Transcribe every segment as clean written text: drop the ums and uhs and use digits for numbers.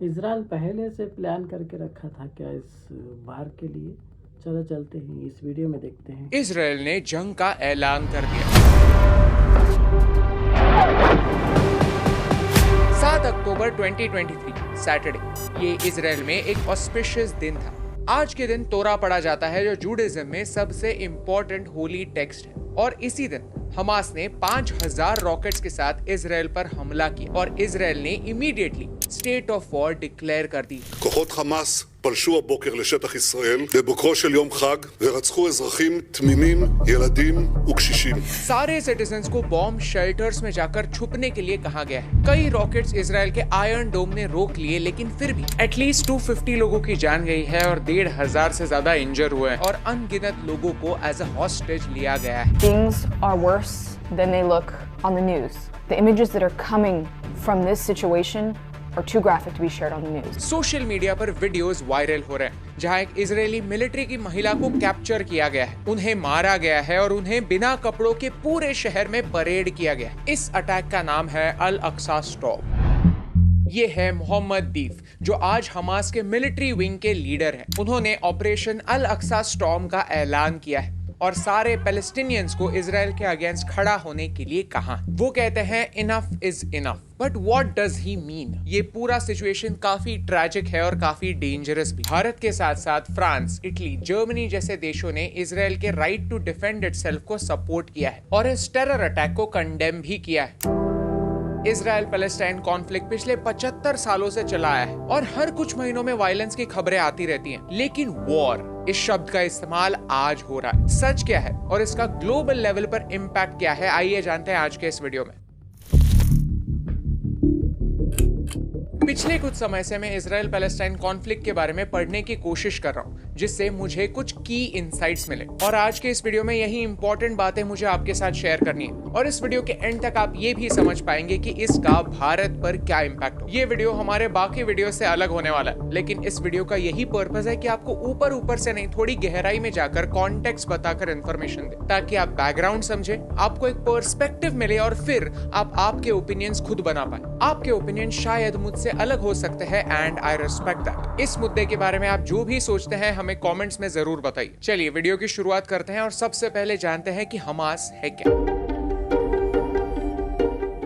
Israel पहले से plan करके रखा था क्या इस वार के लिए? चलो चलते हैं, इस वीडियो में देखते हैं। इजराइल ने जंग का ऐलान कर दिया। 7 अक्टूबर 2023 सैटरडे, ये इजराइल में एक ऑस्पिशियस दिन था। आज के दिन तोरा पढ़ा जाता है, जो जूडाइज्म में सबसे इंपॉर्टेंट होली टेक्स्ट है। और इसी दिन हमास ने 5000 रॉकेट्स के साथ इजराइल पर हमला किया और इजराइल ने immediately state of war declare कर दी। כוחות חמאס פלשו הבוקר לשטח ישראל בבוקרו של יום חג ורצחו אזרחים תמימים, ילדים וקשישים. सारे सिटीजन्स को बॉम्ब शेल्टर्स में जाकर छुपने के लिए कहा गया है। कई रॉकेट्स इजराइल के आयरन डोम ने रोक लिए, लेकिन फिर भी एटलीस्ट 250 लोगों की जान गई है और 1500 से ज्यादा इंजर हुए हैं और अनगिनत लोगों को एज अ हॉस्टेज लिया गया है। Things are worse than they look on the news. The images that are coming from this situation are too graphic to be shared on the news. Social media पर videos viral हो रहे हैं जहां एक Israeli military की महिला को capture किया गया है, उन्हें मारा गया है और उन्हें बिना कपड़ों के पूरे शहर में परेड किया गया है। इस अटैक का नाम है अल अक्सा स्टॉर्म। ये है मोहम्मद दीफ, जो आज हमास के मिलिट्री विंग के लीडर हैं। उन्होंने ऑपरेशन अल अक्सा स्टॉर्म का ऐलान किया है और सारे पैलेस्टीनियंस को इजराइल के अगेंस्ट खड़ा होने के लिए कहा। वो कहते हैं enough is enough, but what does he mean? ये पूरा सिचुएशन काफी ट्रैजिक है और काफी डेंजरस भी। भारत के साथ साथ फ्रांस, इटली, जर्मनी जैसे देशों ने इजराइल के राइट टू डिफेंड इटसेल्फ को सपोर्ट किया है और इस टेरर अटैक को कंडेम भी किया है। इजराइल पैलेस्टाइन कॉन्फ्लिक्ट पिछले 75 सालों से चला आया है और हर कुछ महीनों में वायलेंस की खबरें आती रहती हैं, लेकिन वॉर इस शब्द का इस्तेमाल आज हो रहा है। सच क्या है और इसका ग्लोबल लेवल पर इम्पैक्ट क्या है, आइए जानते हैं आज के इस वीडियो में। पिछले कुछ समय से मैं इजराइल पैलेस्टाइन कॉन्फ्लिक्ट के बारे में पढ़ने की कोशिश कर रहा हूँ, जिससे मुझे कुछ की इनसाइट्स मिले और आज के इस वीडियो में यही इंपॉर्टेंट बातें मुझे आपके साथ शेयर करनी है और इस वीडियो के एंड तक आप ये भी समझ पाएंगे कि इसका भारत पर क्या इम्पैक्ट हो। ये वीडियो हमारे बाकी वीडियो से अलग होने वाला है, लेकिन इस वीडियो का यही पर्पस है कि आपको ऊपर ऊपर से नहीं, थोड़ी गहराई में जाकर कॉन्टेक्स्ट बताकर इन्फॉर्मेशन दे, ताकि आप बैकग्राउंड समझे, आपको एक पर्सपेक्टिव मिले और फिर आप आपके ओपिनियंस खुद बना पाए। आपके ओपिनियन शायद मुझसे अलग हो सकते हैं एंड आई रिस्पेक्ट दैट। इस मुद्दे के बारे में आप जो भी सोचते हैं हमें कमेंट्स में जरूर बताइए। चलिए वीडियो की शुरुआत करते हैं और सबसे पहले जानते हैं कि हमास है क्या।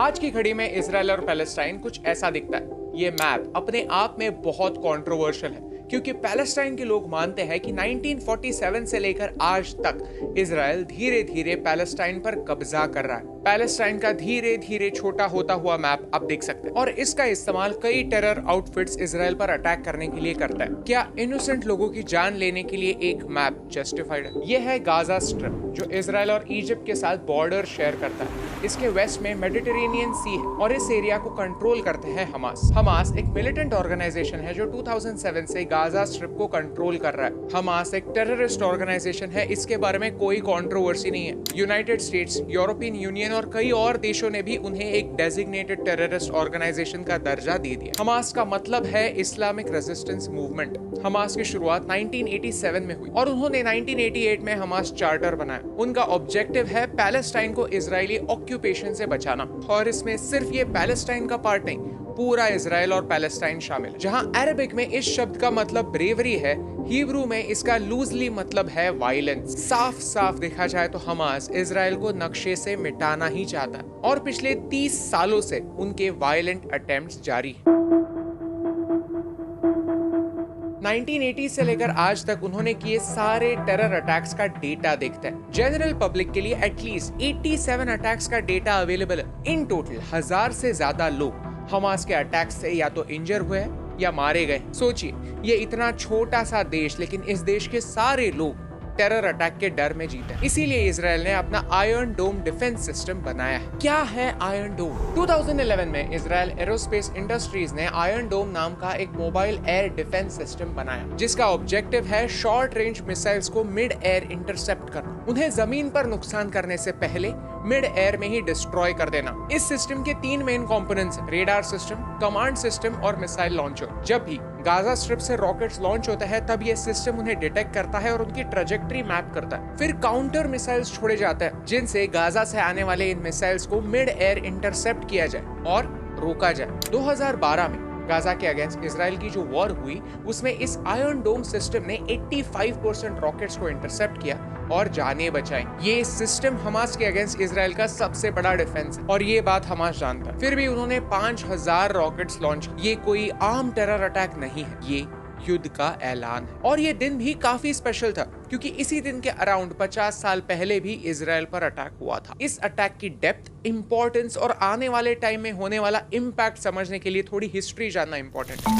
आज की घड़ी में इजराइल और पैलेस्टाइन कुछ ऐसा दिखता है। ये मैप अपने आप में बहुत कंट्रोवर्शियल है, क्योंकि पैलेस्टाइन के लोग मानते हैं कि 1947 से लेकर आज तक इजराइल धीरे धीरे पैलेस्टाइन पर कब्जा कर रहा है। पैलेस्टाइन का धीरे धीरे छोटा होता हुआ मैप आप देख सकते हैं और इसका इस्तेमाल कई टेरर आउटफिट्स इजराइल पर अटैक करने के लिए करता है। क्या इनोसेंट लोगों की जान लेने के लिए एक मैप जस्टिफाइड है? यह है गाजा स्ट्रिप, जो इजराइल और इजिप्ट के साथ बॉर्डर शेयर करता है। इसके वेस्ट में मेडिटेरेनियन सी है और इस एरिया को कंट्रोल करते हैं हमास। हमास एक मिलिटेंट ऑर्गेनाइजेशन है जो 2007 से गाजा स्ट्रिप को कंट्रोल कर रहा है। हमास एक टेररिस्ट ऑर्गेनाइजेशन है, इसके बारे में कोई कंट्रोवर्सी नहीं है। यूनाइटेड स्टेट्स, यूरोपियन यूनियन और कई और देशों ने भी उन्हें एक डेजिग्नेटेड टेररिस्ट ऑर्गेनाइजेशन का दर्जा दे दिया। हमास का मतलब है इस्लामिक रेजिस्टेंस मूवमेंट। हमास की शुरुआत 1987 में हुई और उन्होंने 1988 में हमास चार्टर बनाया। उनका ऑब्जेक्टिव है पैलेस्टाइन को इजरायली ऑक्यूपेशन से बचाना और इसमें सिर्फ ये पैलेस्टाइन का पार्ट नहीं, पूरा इजराइल और पैलेस्टाइन शामिल है। जहां अरबिक में इस शब्द का मतलब ब्रेवरी है, हिब्रू में इसका लूजली मतलब है वायलेंस। साफ साफ देखा जाए तो हमास इजराइल को नक्शे से मिटाना ही चाहता है और पिछले 30 सालों से उनके वायलेंट अटेम्प्ट्स जारी है। 1980 से लेकर आज तक उन्होंने किए सारे टेरर अटैक्स का डेटा देखते हैं। जनरल पब्लिक के लिए एटलीस्ट 87 अटैक्स का डेटा अवेलेबल है। इन टोटल 1000 से ज्यादा लोग हमास के अटैक से या तो इंजर हुए हैं या मारे गए। सोचिए, ये इतना छोटा सा देश, लेकिन इस देश के सारे लोग टेरर अटैक के डर में जीते। इसीलिए इजराइल ने अपना आयरन डोम डिफेंस सिस्टम बनाया है। क्या है आयरन डोम? 2011 में इजराइल एरोस्पेस इंडस्ट्रीज ने आयरन डोम नाम का एक मोबाइल एयर डिफेंस सिस्टम बनाया, जिसका ऑब्जेक्टिव है शॉर्ट रेंज मिसाइल्स को मिड एयर इंटरसेप्ट करना, उन्हें जमीन पर नुकसान करने से पहले मिड एयर में ही डिस्ट्रॉय कर देना। इस सिस्टम के 3 मेन कंपोनेंट्स हैं: रेडार सिस्टम, कमांड सिस्टम और मिसाइल लॉन्चर। जब भी गाजा स्ट्रिप से रॉकेट्स लॉन्च होते हैं, तब यह सिस्टम उन्हें डिटेक्ट करता है और उनकी ट्रैजेक्टरी मैप करता है। फिर काउंटर मिसाइल्स छोड़े जाते हैं, जिनसे गाजा से आने वाले इन मिसाइल्स को मिड एयर इंटरसेप्ट किया जाए और रोका जाए। 2012 में गाजा के अगेंस्ट इजराइल की जो वॉर हुई उसमें इस आयरन डोम सिस्टम ने 85% रॉकेट्स को इंटरसेप्ट किया और जानें बचाई। ये सिस्टम हमास के अगेंस्ट इजराइल का सबसे बड़ा डिफेंस है और ये बात हमास जानता है। फिर भी उन्होंने 5000 रॉकेट्स लॉन्च। ये कोई आम टेरर अटैक नहीं है, ये युद्ध का ऐलान है। और ये दिन भी काफी स्पेशल था क्योंकि इसी दिन के अराउंड 50 साल पहले भी इजराइल पर अटैक हुआ था। इस अटैक की डेप्थ, इंपॉर्टेंस और आने वाले टाइम में होने वाला इम्पैक्ट समझने के लिए थोड़ी हिस्ट्री जानना इंपॉर्टेंट है।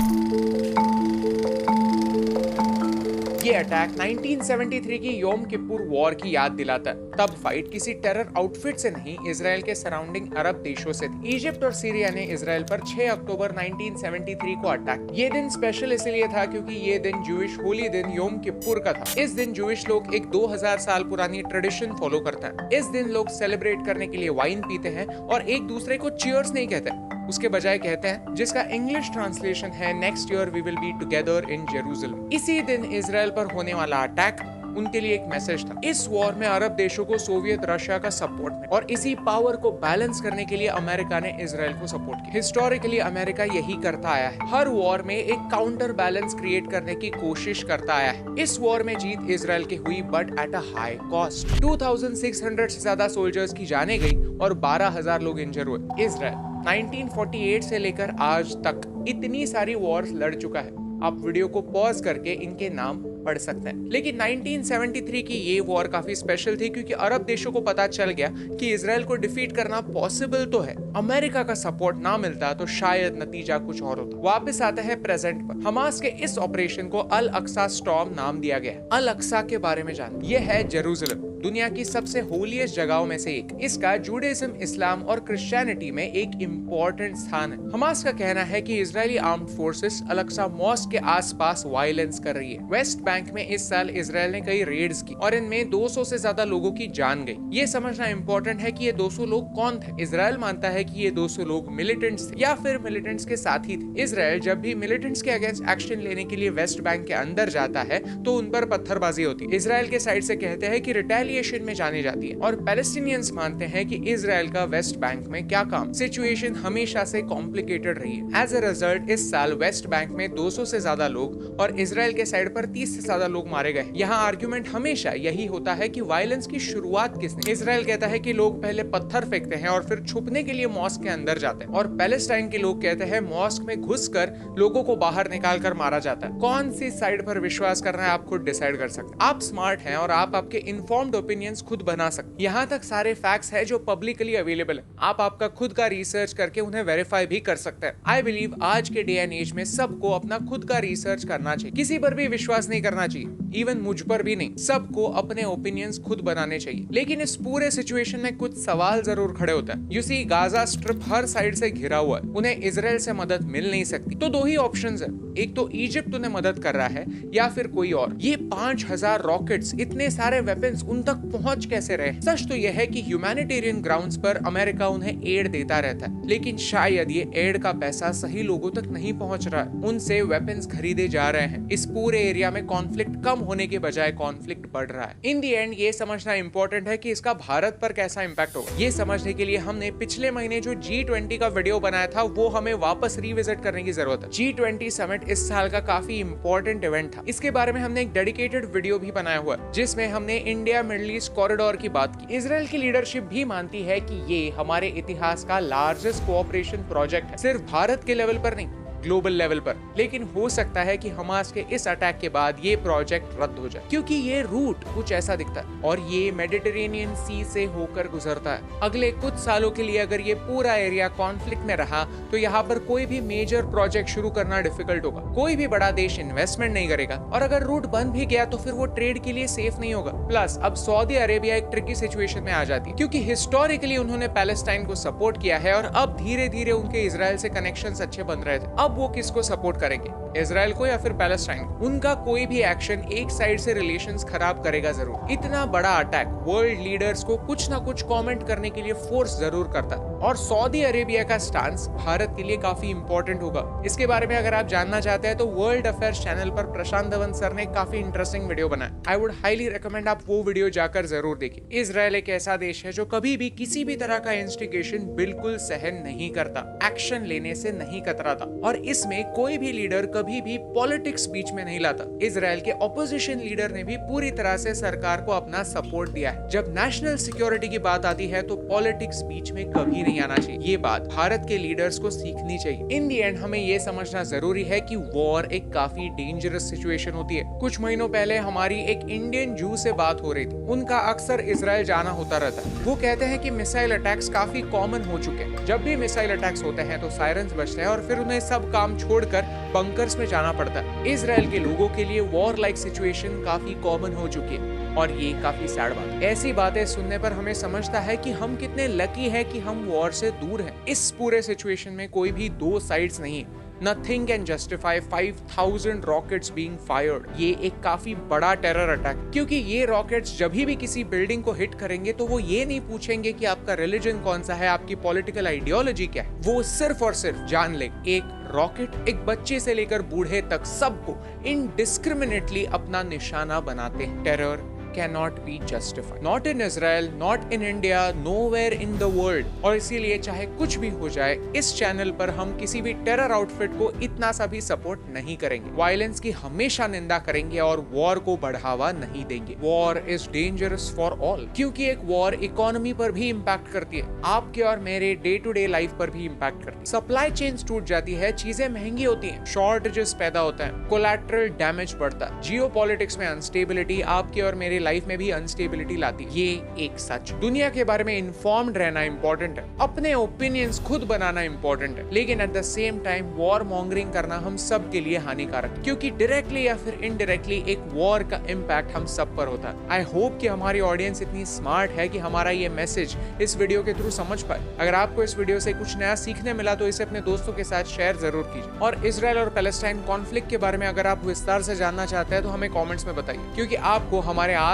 ये अटैक 1973 की योम किप्पुर वॉर की याद दिलाता है। तब फाइट किसी टेरर आउटफिट से नहीं, इजराइल के सराउंडिंग अरब देशों से थी। इजिप्ट और सीरिया ने इजराइल पर 6 अक्टूबर 1973 को अटैक। ये दिन स्पेशल इसलिए था क्योंकि ये दिन जूइश होली दिन योम किप्पुर का था। इस दिन जूइश लोग एक 2000 साल पुरानी ट्रेडिशन फॉलो करते हैं। इस दिन लोग सेलिब्रेट करने के लिए वाइन पीते हैं और एक दूसरे को चीयर्स नहीं कहते, उसके बजाय कहते हैं, जिसका इंग्लिश ट्रांसलेशन है next year we will be together in Jerusalem. इसी दिन इजराइल पर होने वाला अटैक उनके लिए एक मैसेज था। इस वॉर में अरब देशों को सोवियत रशिया का सपोर्ट मिला और इसी पावर को बैलेंस करने के लिए अमेरिका ने इजराइल को सपोर्ट किया। हिस्टोरिकली अमेरिका यही करता आया है, हर वॉर में एक काउंटर बैलेंस क्रिएट करने की कोशिश करता आया है। इस वॉर में जीत इजराइल की हुई but at a high cost. 2600 से ज्यादा सोल्जर्स की जाने गई और 12,000 लोग इंजर हुए। इजराइल 1948 से लेकर आज तक इतनी सारी वॉर्स लड़ चुका है। आप वीडियो को पॉज करके इनके नाम पढ़ सकते हैं। लेकिन 1973 की ये वॉर काफी स्पेशल थी क्योंकि अरब देशों को पता चल गया कि इजराइल को डिफीट करना पॉसिबल तो है। अमेरिका का सपोर्ट ना मिलता तो शायद नतीजा कुछ और होता। वापस आते हैं प्रेजेंट पर। हमास के इस ऑपरेशन को अल अक्सा स्टॉर्म नाम दिया गया। अल अक्सा के बारे में जानते हैं। यह है जेरूसलम, दुनिया की सबसे होलीएस्ट जगहों में से एक। इसका जूडाइज्म, इस्लाम और क्रिश्चियनिटी में एक इम्पोर्टेंट स्थान है। हमास का कहना है कि इजरायली आर्म्ड फोर्सेस अल अक्सा मॉस्क के आसपास वायलेंस कर रही है। वेस्ट बैंक में इस साल इजराइल ने कई रेड्स की और इनमें 200 से ज्यादा लोगों की जान गई। ये समझना इम्पोर्टेंट है कि ये 200 लोग कौन थे। इजराइल मानता है कि ये 200 लोग मिलिटेंट्स थे या फिर मिलिटेंट्स के साथी थे। इजराइल जब भी मिलिटेंट्स के अगेंस्ट एक्शन लेने के लिए वेस्ट बैंक के अंदर जाता है तो उन पर पत्थरबाजी होती है। इजराइल के साइड से कहते हैं कि रिटेलिएशन में जानी जाती है और पैलेस्टीनियंस मानते हैं कि इजराइल का वेस्ट बैंक में क्या काम। सिचुएशन हमेशा से कॉम्प्लिकेटेड रही है। एज अ रिजल्ट इस साल वेस्ट बैंक में 200 से ज्यादा लोग और इजराइल के साइड पर 30 से ज्यादा लोग मारे गए। यहाँ आर्गुमेंट हमेशा यही होता है कि वायलेंस की शुरुआत किसने। इजराइल कहता है कि लोग पहले पत्थर फेंकते हैं और फिर छुपने के लिए मॉस्क के अंदर जाते हैं और पैलेस्टाइन के लोग कहते हैं मॉस्क में घुसकर लोगों को बाहर निकाल कर मारा जाता है। कौन सी साइड पर विश्वास करना है आप खुद डिसाइड कर सकते हैं। आप स्मार्ट हैं और आप आपके इन्फॉर्म्ड ओपिनियंस खुद बना सकते। यहाँ तक सारे फैक्ट्स है जो पब्लिकली अवेलेबल है। आप आपका खुद का रिसर्च करके उन्हें वेरीफाई भी कर सकते हैं। आई बिलीव आज के डे एंड एज में सबको अपना खुद का रिसर्च करना चाहिए। किसी पर भी विश्वास नहीं करना चाहिए, इवन मुझ पर भी नहीं। सबको अपने ओपिनियंस खुद बनाने चाहिए। लेकिन इस पूरे सिचुएशन में कुछ सवाल जरूर खड़े होते हैं। यू सी, गाजा स्ट्रिप हर साइड से घिरा हुआ है, उन्हें इजराइल से मदद मिल नहीं सकती। तो दो ही ऑप्शंस है, एक तो इजिप्ट उन्हें मदद कर रहा है या फिर कोई और। ये 5000 रॉकेट्स, इतने सारे वेपन्स उन तक पहुंच कैसे रहे? सच तो यह है कि ह्यूमैनिटेरियन ग्राउंड्स पर अमेरिका उन्हें एड देता रहता है, लेकिन शायद ये एड का पैसा सही लोगों तक नहीं पहुंच रहा है। उनसे वेपन्स खरीदे जा रहे हैं। इस पूरे एरिया में कॉन्फ्लिक्ट कम होने के बजाय कॉन्फ्लिक्ट बढ़ रहा है। इन दी एंड ये समझना इंपॉर्टेंट है कि इसका भारत पर कैसा इंपैक्ट होगा। ये समझने के लिए हमने पिछले महीने जो G20 का वीडियो बनाया था वो हमें वापस रिविजिट करने की जरूरत है। G20 समिट इस साल का काफी इंपॉर्टेंट इवेंट था। इसके बारे में हमने एक डेडिकेटेड वीडियो भी बनाया हुआ है जिसमें हमने इंडिया मिडिल ईस्ट कॉरिडोर की बात की। इजराइल की लीडरशिप भी मानती है कि ये हमारे इतिहास का लार्जेस्ट कोऑपरेशन प्रोजेक्ट है, सिर्फ भारत के लेवल पर नहीं, ग्लोबल लेवल पर। लेकिन हो सकता है कि हमास के इस अटैक के बाद ये प्रोजेक्ट रद्द हो जाए क्योंकि ये रूट कुछ ऐसा दिखता है और ये मेडिटेरेनियन सी से होकर गुजरता है। अगले कुछ सालों के लिए अगर ये पूरा एरिया कॉन्फ्लिक्ट में रहा तो यहाँ पर कोई भी मेजर प्रोजेक्ट शुरू करना डिफिकल्ट होगा। कोई भी बड़ा देश इन्वेस्टमेंट नहीं करेगा और अगर रूट बंद भी गया तो फिर वो ट्रेड के लिए सेफ नहीं होगा। प्लस अब सऊदी अरेबिया एक ट्रिकी सिचुएशन में आ जाती है क्योंकि हिस्टोरिकली उन्होंने पैलेस्टाइन को सपोर्ट किया है और अब धीरे धीरे उनके इजराइल से कनेक्शंस अच्छे बन रहे थे। अब वो किसको सपोर्ट करेंगे? इसराइल को या फिर पैलेस्टाइन, उनका कोई भी एक्शन एक साइड से रिलेशंस खराब करेगा जरूर। इतना बड़ा अटैक वर्ल्ड लीडर्स को कुछ ना कुछ कमेंट करने के लिए फोर्स जरूर करता है, और सऊदी अरेबिया का स्टांस भारत के लिए काफी इंपॉर्टेंट होगा। इसके बारे में अगर आप जानना चाहते हैं तो वर्ल्ड अफेयर्स चैनल पर प्रशांत धवन सर ने काफी इंटरेस्टिंग वीडियो बनाया। आई वुड हाईली रिकमेंड आप वो वीडियो जाकर जरूर देखिए। इजराइल एक ऐसा देश है जो कभी भी किसी भी तरह का इंस्टिगेशन बिल्कुल सहन नहीं करता, एक्शन लेने से नहीं कतराता, और इसमें कोई भी लीडर कभी भी पॉलिटिक्स बीच में नहीं लाता। इजराइल के ऑपोजिशन लीडर ने भी पूरी तरह से सरकार को अपना सपोर्ट दिया है। जब नेशनल सिक्योरिटी की बात आती है तो पॉलिटिक्स बीच में कभी नहीं आना चाहिए। ये बात भारत के लीडर्स को सीखनी चाहिए। इन दी एंड हमें ये समझना जरूरी है कि वॉर एक काफी डेंजरस सिचुएशन होती है। कुछ महीनों पहले हमारी एक इंडियन जू से बात हो रही थी। उनका अक्सर इजराइल जाना होता रहता है। वो कहते हैं कि मिसाइल अटैक्स काफी कॉमन हो चुके हैं। जब भी मिसाइल अटैक्स होते हैं तो सायरन्स बजते हैं और फिर उन्हें सब काम छोड़कर बंकर्स में जाना पड़ता है। इजराइल के लोगों के लिए वॉर लाइक सिचुएशन काफी कॉमन हो चुकी है, और ये काफी सैड बात है। ऐसी बातें सुनने पर हमें समझता है कि हम कितने लकी हैं कि हम वॉर से दूर हैं। इस पूरे सिचुएशन में कोई भी दो साइड्स नहीं है। Nothing can justify 5,000 rockets being fired. ये एक काफी बड़ा टेरर अटैक, क्योंकि ये रॉकेट्स जब भी किसी बिल्डिंग को हिट करेंगे तो वो ये नहीं पूछेंगे कि आपका रिलीजन कौन सा है, आपकी पॉलिटिकल आइडियोलॉजी क्या है। वो सिर्फ और सिर्फ जान ले, एक रॉकेट एक बच्चे से लेकर बूढ़े तक सबको इनडिस्क्रिमिनेटली अपना निशाना बनाते हैं। Terror cannot be justified. Not in Israel, not in India, nowhere in the world. और इसीलिए चाहे कुछ भी हो जाए, इस चैनल पर हम किसी भी टेरर आउटफिट को इतना सा भी सपोर्ट नहीं करेंगे। वायलेंस की हमेशा निंदा करेंगे और वॉर को बढ़ावा नहीं देंगे। War is dangerous for all, क्योंकि एक वॉर इकोनॉमी पर भी इम्पैक्ट करती है, आपके और मेरे डे टू डे लाइफ पर भी इम्पैक्ट करती है। सप्लाई चेन्स टूट जाती है, चीजें महंगी होती हैं, शॉर्टेजेस पैदा होता है, कोलैटरल डैमेज बढ़ता है। जियोपॉलिटिक्स में अनस्टेबिलिटी आपके और मेरे लाइफ में भी अनस्टेबिलिटी लाती है। ये एक सच। दुनिया के बारे में इन्फॉर्म्ड रहना इंपॉर्टेंट है, अपने ओपिनियंस खुद बनाना इंपॉर्टेंट है, लेकिन at the same time war mongering करना हम सब के लिए हानिकारक है, क्योंकि डायरेक्टली या फिर इनडायरेक्टली एक वॉर का इम्पैक्ट हम सब पर होता है। आई होप कि हमारी ऑडियंस इतनी स्मार्ट है कि हमारा ये मैसेज इस वीडियो के थ्रू समझ पाए। अगर आपको इस वीडियो से कुछ नया सीखने मिला तो इसे अपने दोस्तों के साथ शेयर जरूर कीजिए। और इजराइल और पैलेस्टाइन कॉन्फ्लिक्ट के बारे में अगर आप विस्तार से जानना चाहते हैं तो हमें कमेंट्स में बताइए, क्योंकि आपको हमारे आसपास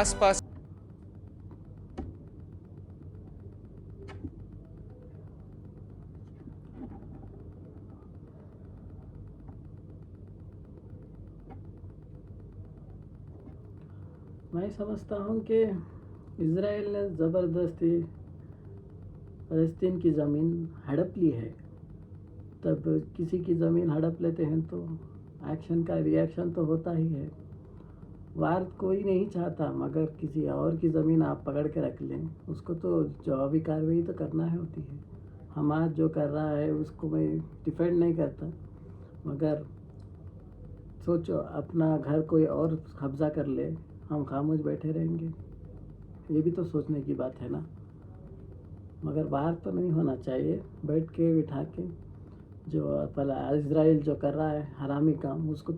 मैं समझता हूँ कि इजराइल ने ज़बरदस्ती फ़लस्तीन की ज़मीन हड़प ली है। तब किसी की ज़मीन हड़प लेते हैं तो एक्शन का रिएक्शन तो होता ही है। वार कोई नहीं चाहता, मगर किसी और की ज़मीन आप पकड़ के रख लें, उसको तो जवाबी कार्रवाई तो करना है होती है। हमास जो कर रहा है उसको मैं डिफेंड नहीं करता, मगर सोचो अपना घर कोई और कब्जा कर ले, हम खामोश बैठे रहेंगे? ये भी तो सोचने की बात है ना। मगर बाहर तो नहीं होना चाहिए, बैठ के बिठा के जो इजराइल जो कर रहा है हरामी काम, उसको